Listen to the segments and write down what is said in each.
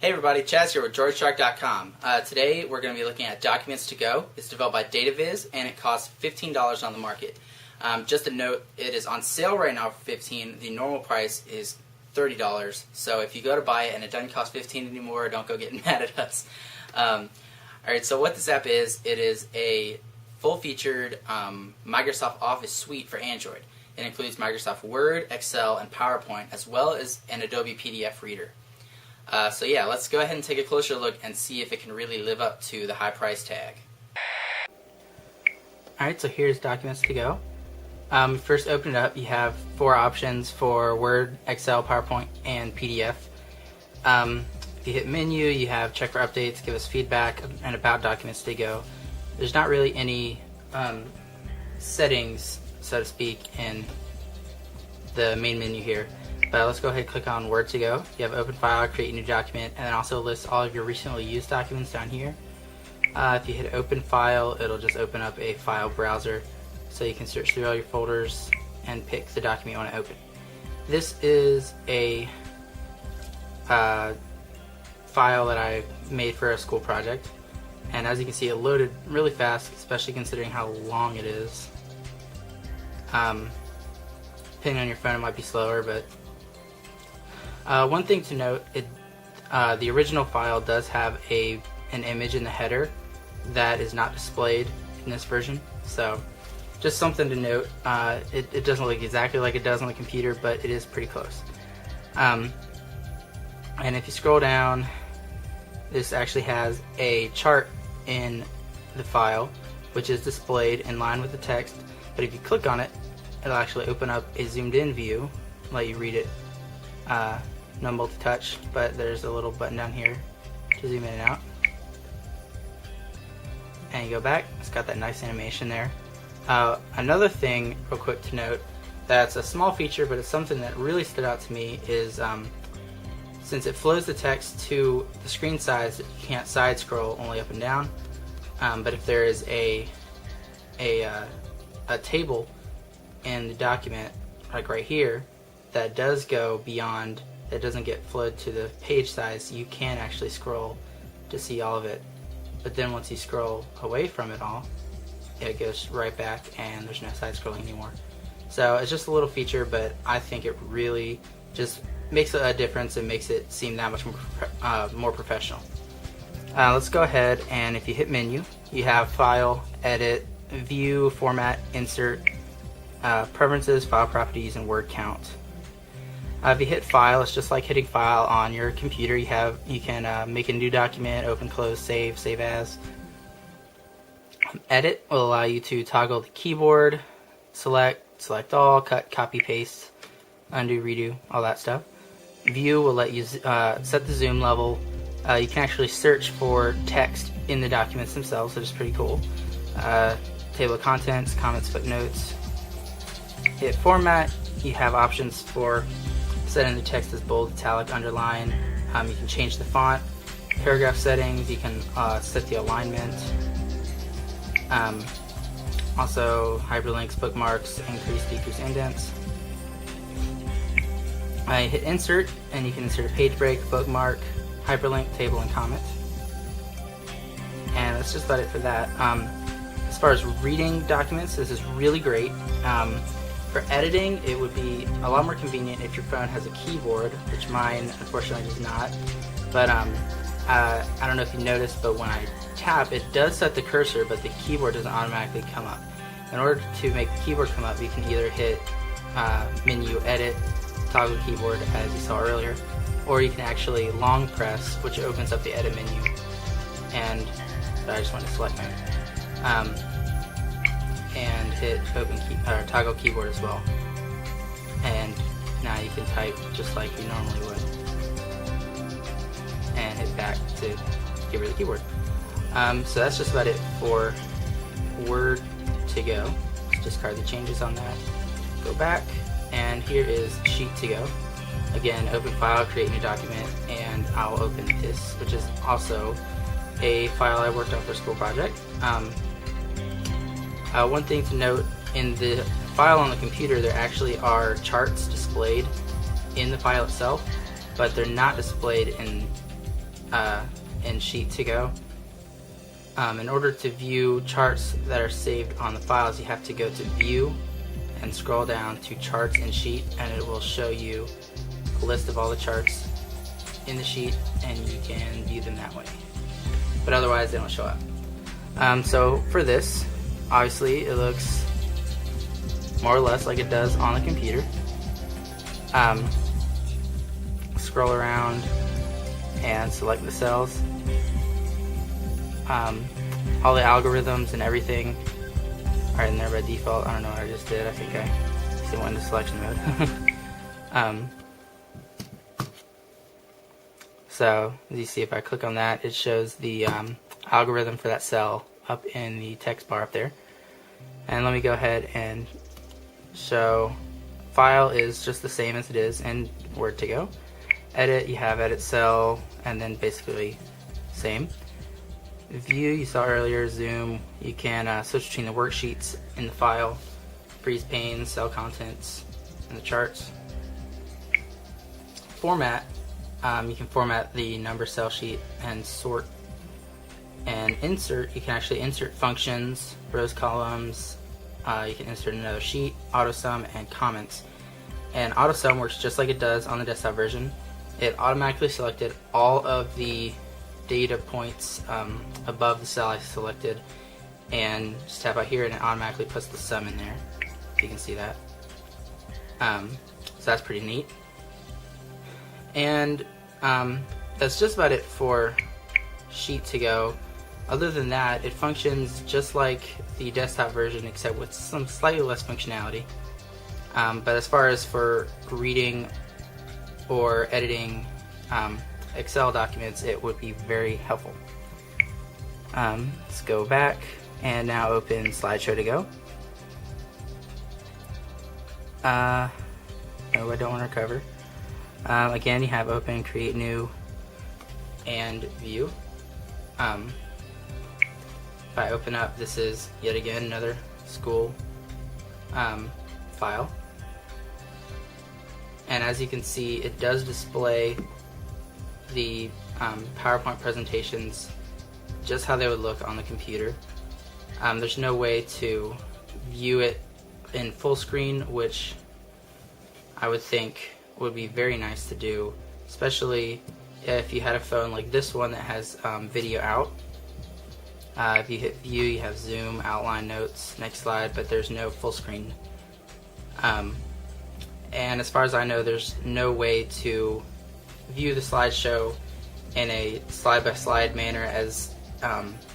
Hey everybody, Chavez here with droidshark.com. Today we're going to be looking at Documents to Go. It's developed by DataViz and it costs $15 on the market. Just a note, it is on sale right now for $15. The normal price is $30. So if you go to buy it and it doesn't cost $15 anymore, don't go getting mad at us. Alright, so what this app is, it is a full-featured Microsoft Office suite for Android. It includes Microsoft Word, Excel, and PowerPoint, as well as an Adobe PDF reader. So yeah, let's go ahead and take a closer look and see if it can really live up to the high price tag. Alright, so here's Documents to Go. First open it up, you have 4 options for Word, Excel, PowerPoint, and PDF. If you hit menu, you have check for updates, give us feedback, and about Documents to Go. There's not really any settings, so to speak, in the main menu here. But let's go ahead and click on Word to Go. You have open file, create a new document, and then also list all of your recently used documents down here. If you hit open file, it'll just open up a file browser so you can search through all your folders and pick the document you want to open. This is a file that I made for a school project, and as you can see, it loaded really fast, especially considering how long it is. Depending on your phone, it might be slower, but one thing to note, the original file does have an image in the header that is not displayed in this version, so just something to note. It doesn't look exactly like it does on the computer, but it is pretty close. And if you scroll down, this actually has a chart in the file, which is displayed in line with the text, but if you click on it, it'll actually open up a zoomed in view, let you read it. No multi-touch, but there's a little button down here to zoom in and out. And you go back, it's got that nice animation there. Another thing real quick to note, that's a small feature, but it's something that really stood out to me, is since it flows the text to the screen size, you can't side scroll, only up and down. But if there is a table in the document, like right here, that does go beyond, that doesn't get flowed to the page size, you can actually scroll to see all of it. But then once you scroll away from it all, it goes right back and there's no side scrolling anymore. So it's just a little feature, but I think it really just makes a difference and makes it seem that much more professional. Let's go ahead, and if you hit menu, you have File, Edit, View, Format, Insert, Preferences, File Properties, and Word Count. If you hit File, it's just like hitting File on your computer. You can make a new document, open, close, save as. Edit will allow you to toggle the keyboard, select all, cut, copy, paste, undo, redo, all that stuff. View will let you set the zoom level. You can actually search for text in the documents themselves, which is pretty cool. Table of contents, comments, footnotes. Hit Format, you have options for setting the text as bold, italic, underline. You can change the font, paragraph settings, you can set the alignment. Also hyperlinks, bookmarks, increase, decrease indents. I hit Insert, and you can insert a page break, bookmark, hyperlink, table, and comment. And that's just about it for that. As far as reading documents, this is really great. For editing, it would be a lot more convenient if your phone has a keyboard, which mine unfortunately does not. But I don't know if you noticed, but when I tap, it does set the cursor, but the keyboard doesn't automatically come up. In order to make the keyboard come up, you can either hit menu, edit, toggle keyboard as you saw earlier, or you can actually long press, which opens up the edit menu. And so I just want to select mine. And hit toggle keyboard as well. And now you can type just like you normally would. And hit back to get rid of the keyboard. So that's just about it for Word to Go. Let's discard the changes on that. Go back, and here is Sheet to Go. Again, open file, create new document, and I'll open this, which is also a file I worked on for a school project. One thing to note, in the file on the computer, there actually are charts displayed in the file itself, but they're not displayed in Sheet to Go. In order to view charts that are saved on the files, you have to go to View and scroll down to Charts in Sheet, and it will show you a list of all the charts in the sheet, and you can view them that way. But otherwise, they don't show up. So for this, obviously, it looks more or less like it does on the computer. Scroll around and select the cells. All the algorithms and everything are in there by default. I don't know what I just did. I think I just went into selection mode. So as you see, if I click on that, it shows the algorithm for that cell up in the text bar up there. And let me go ahead and show file is just the same as it is in Word to Go. Edit, you have edit cell, and then basically same. View, you saw earlier. Zoom, you can switch between the worksheets in the file, freeze panes, cell contents, and the charts. Format, you can format the number cell sheet and sort. And insert, you can actually insert functions, rows, columns. You can insert another sheet, autosum, and comments. And autosum works just like it does on the desktop version. It automatically selected all of the data points above the cell I selected, and just tap out here and it automatically puts the sum in there. You can see that. So that's pretty neat. And that's just about it for Sheet to Go. Other than that, it functions just like the desktop version, except with some slightly less functionality. But as far as for reading or editing Excel documents, it would be very helpful. Let's go back and now open Slideshow to Go. No, I don't want to recover. Again, you have Open, Create New, and View. If I open up, this is yet again another school file. And as you can see, it does display the PowerPoint presentations just how they would look on the computer. There's no way to view it in full screen, which I would think would be very nice to do, especially if you had a phone like this one that has video out. If you hit View, you have Zoom, Outline, Notes, Next Slide, but there's no full screen. And as far as I know, there's no way to view the slideshow in a slide-by-slide manner as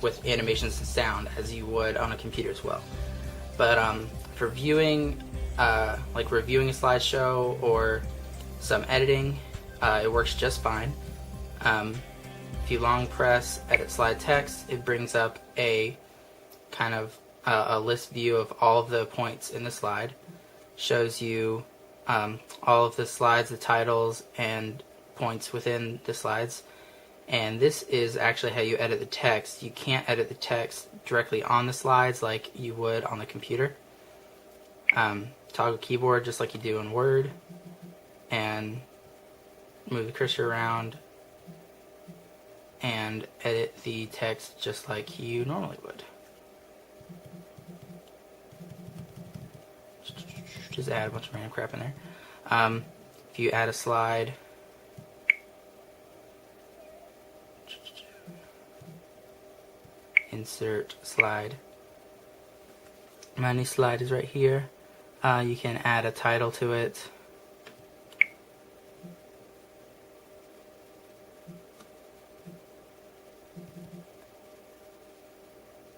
with animations and sound as you would on a computer as well. But for viewing, like reviewing a slideshow or some editing, it works just fine. If you long press Edit Slide Text, it brings up a kind of a list view of all of the points in the slide. Shows you all of the slides, the titles, and points within the slides. And this is actually how you edit the text. You can't edit the text directly on the slides like you would on the computer. Toggle keyboard just like you do in Word, and move the cursor around and edit the text just like you normally would. Just add a bunch of random crap in there. If you add a slide, insert slide. My new slide is right here. You can add a title to it.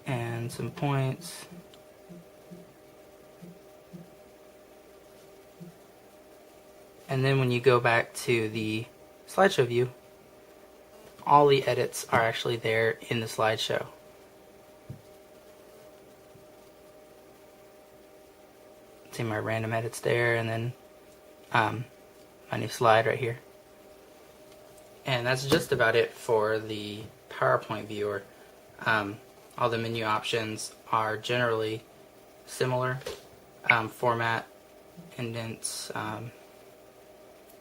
And some points. And then when you go back to the slideshow view, all the edits are actually there in the slideshow. See my random edits there, and then my new slide right here. And that's just about it for the PowerPoint viewer. All the menu options are generally similar. format, indents,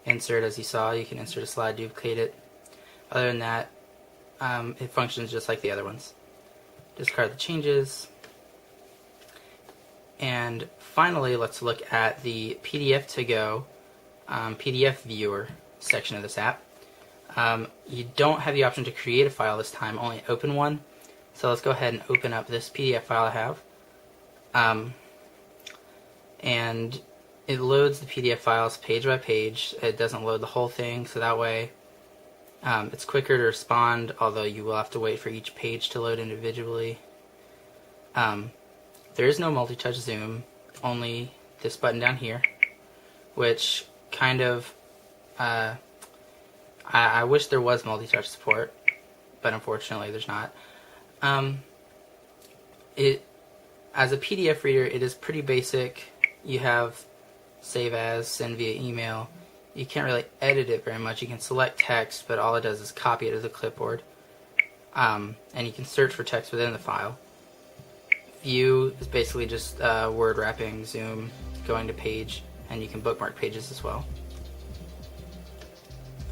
insert. As you saw, you can insert a slide, duplicate it. Other than that, it functions just like the other ones. Discard the changes. And finally, let's look at the PDF to go PDF viewer section of this app. You don't have the option to create a file this time, only open one. So let's go ahead and open up this PDF file I have. And it loads the PDF files page by page. It doesn't load the whole thing, so that way it's quicker to respond, although you will have to wait for each page to load individually. There is no multi-touch zoom, only this button down here, which kind of, I wish there was multi-touch support, but unfortunately there's not. As a PDF reader, it is pretty basic. You have save as, send via email. You can't really edit it very much. You can select text, but all it does is copy it as a clipboard. And you can search for text within the file. View is basically just word wrapping, zoom, going to page, and you can bookmark pages as well.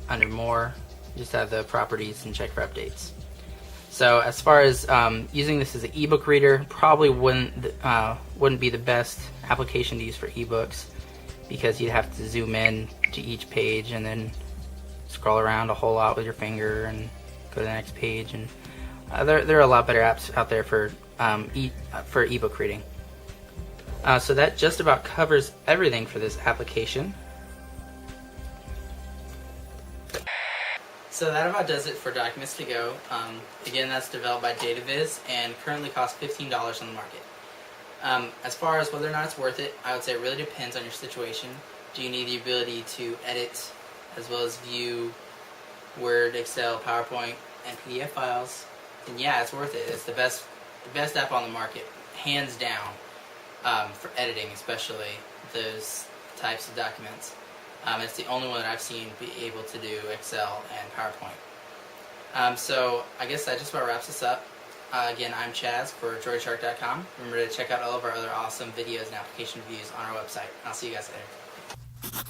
Under more, you just have the properties and check for updates. So as far as using this as an ebook reader, probably wouldn't be the best application to use for ebooks, because you'd have to zoom in to each page and then scroll around a whole lot with your finger and go to the next page. And there are a lot better apps out there for ebook reading. So that just about covers everything for this application. So that about does it for Documents to Go. Again, that's developed by DataViz and currently costs $15 on the market. As far as whether or not it's worth it, I would say it really depends on your situation. Do you need the ability to edit as well as view Word, Excel, PowerPoint, and PDF files? Then yeah, it's worth it. It's the best app on the market, hands down, for editing, especially those types of documents. It's the only one that I've seen be able to do Excel and PowerPoint. So I guess that just about wraps this up. Again, I'm Chaz for droidshark.com. Remember to check out all of our other awesome videos and application reviews on our website. I'll see you guys later.